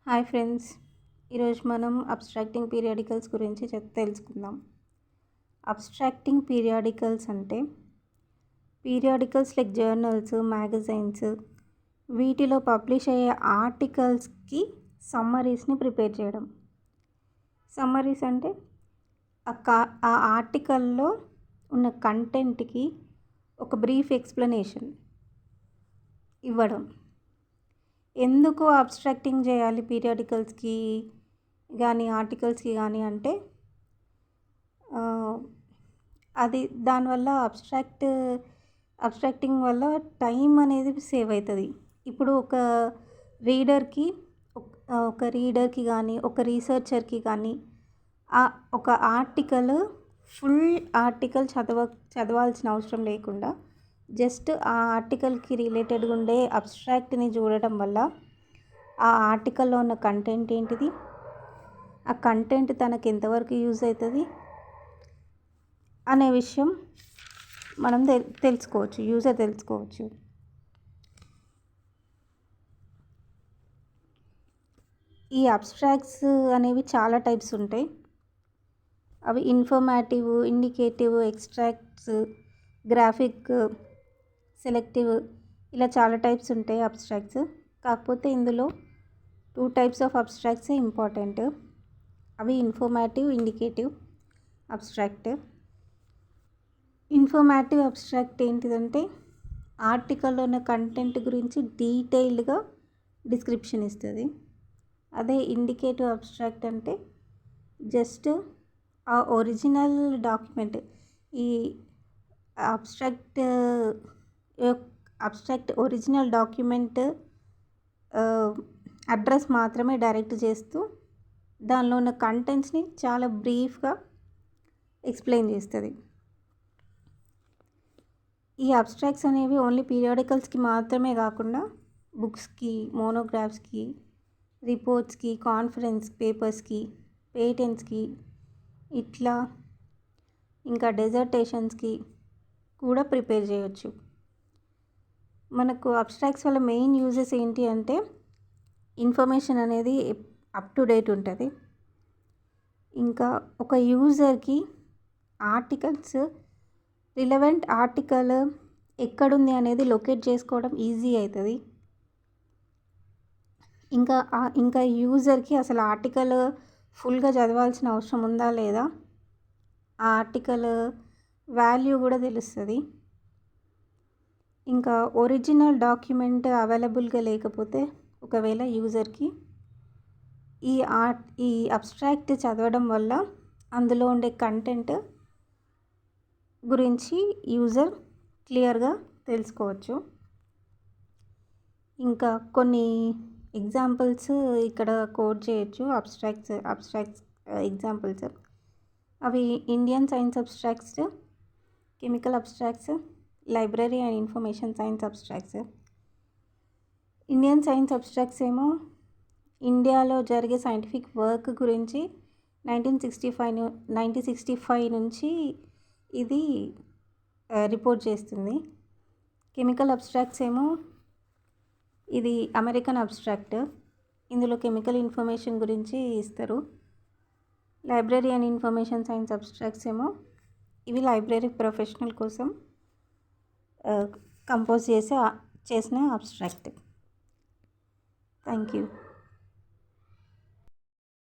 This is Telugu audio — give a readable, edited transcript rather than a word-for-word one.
హాయ్ ఫ్రెండ్స్, ఈరోజు మనం అబ్స్ట్రాక్టింగ్ పీరియాడికల్స్ గురించి తెలుసుకుందాం. అబ్స్ట్రాక్టింగ్ పీరియాడికల్స్ అంటే పీరియాడికల్స్ లైక్ జర్నల్స్, మ్యాగజైన్స్ వీటిలో పబ్లిష్ అయ్యే ఆర్టికల్స్కి సమ్మరీస్ని ప్రిపేర్ చేయడం. సమ్మరీస్ అంటే ఆ ఆర్టికల్లో ఉన్న కంటెంట్కి ఒక బ్రీఫ్ ఎక్స్ప్లెనేషన్ ఇవ్వడం. ఎందుకు అబ్స్ట్రాక్టింగ్ చేయాలి పీరియాడికల్స్కి కానీ ఆర్టికల్స్కి కానీ అంటే అది దానివల్ల అబ్స్ట్రాక్టింగ్ వల్ల టైం అనేది సేవ్ అవుతుంది. ఇప్పుడు ఒక రీడర్కి కానీ ఒక రీసెర్చర్కి కానీ ఒక ఫుల్ ఆర్టికల్ చదవాల్సిన అవసరం లేకుండా జస్ట్ ఆ ఆర్టికల్కి రిలేటెడ్గా ఉండే అబ్స్ట్రాక్ట్ని చూడటం వల్ల ఆ ఆర్టికల్లో ఉన్న కంటెంట్ ఏంటిది, ఆ కంటెంట్ తనకు ఎంతవరకు యూజ్ అవుతుంది అనే విషయం మనం యూజర్ తెలుసుకోవచ్చు. ఈ అబ్స్ట్రాక్ట్స్ అనేవి చాలా టైప్స్ ఉంటాయి. అవి informative, indicative, extracts, graphic, selective ఇలా చాలా టైప్స్ ఉంటాయి అబ్స్ట్రాక్ట్స్. కాకపోతే ఇందులో 2 టైప్స్ ఆఫ్ అబ్స్ట్రాక్ట్సే ఇంపార్టెంట్. అవి informative, indicative abstract. Informative abstract ఏంటిదంటే ఆర్టికల్లో ఉన్న కంటెంట్ గురించి డీటెయిల్డ్గా డిస్క్రిప్షన్ ఇస్తుంది. అదే ఇండికేటివ్ అబ్స్ట్రాక్ట్ అంటే జస్ట్ ఆ ఒరిజినల్ డాక్యుమెంట్, ఈ అబ్స్ట్రాక్ట్ ఒరిజినల్ డాక్యుమెంట్ అడ్రస్ మాత్రమే డైరెక్ట్ చేస్తూ దానిలో ఉన్న కంటెంట్స్ని చాలా బ్రీఫ్గా ఎక్స్ప్లెయిన్ చేస్తుంది. ఈ అబ్స్ట్రాక్ట్స్ అనేవి ఓన్లీ పీరియాడికల్స్కి మాత్రమే కాకుండా బుక్స్కి, మోనోగ్రాఫ్స్కి, రిపోర్ట్స్కి, కాన్ఫరెన్స్ పేపర్స్కి, పేటెంట్స్కి ఇట్లా ఇంకా డెజర్టేషన్స్కి కూడా ప్రిపేర్ చేయొచ్చు. మనకు అబ్స్ట్రాక్ట్స్ వల్ల మెయిన్ యూజెస్ ఏంటి అంటే ఇన్ఫర్మేషన్ అనేది అప్ టు డేట్ ఉంటుంది. ఇంకా ఒక యూజర్కి రిలవెంట్ ఆర్టికల్ ఎక్కడుంది అనేది లొకేట్ చేసుకోవడం ఈజీ అవుతుంది. ఇంకా యూజర్కి అసలు ఆర్టికల్ ఫుల్గా చదవాల్సిన అవసరం ఉందా లేదా, ఆ ఆర్టికల్ వాల్యూ కూడా తెలుస్తుంది. ఇంకా ఒరిజినల్ డాక్యుమెంట్ అవైలబుల్గా లేకపోతే ఒకవేళ యూజర్కి ఈ అబ్స్ట్రాక్ట్ చదవడం వల్ల అందులో ఉండే కంటెంట్ గురించి యూజర్ క్లియర్గా తెలుసుకోవచ్చు. ఇంకా కొన్ని ఎగ్జాంపుల్స్ ఇక్కడ కోట్ చేయొచ్చు. అబ్స్ట్రాక్ట్స్ ఎగ్జాంపుల్స్ అవి Indian science abstracts, chemical abstracts, library and information science abstracts. Indian science abstracts ఏమో ఇండియాలో జరిగే సైంటిఫిక్ వర్క్ గురించి 1965 నుంచి ఇది రిపోర్ట్ చేస్తుంది. కెమికల్ అబ్స్ట్రాక్ట్స్ ఏమో ఇది అమెరికన్ అబ్స్ట్రాక్ట్, ఇందులో కెమికల్ ఇన్ఫర్మేషన్ గురించి ఇస్తారు. Library and information science abstracts ఏమో ఇవి లైబ్రరీ ప్రొఫెషనల్ కోసం కంపోజ్ చేసిన అబ్స్ట్రాక్ట్. Thank you.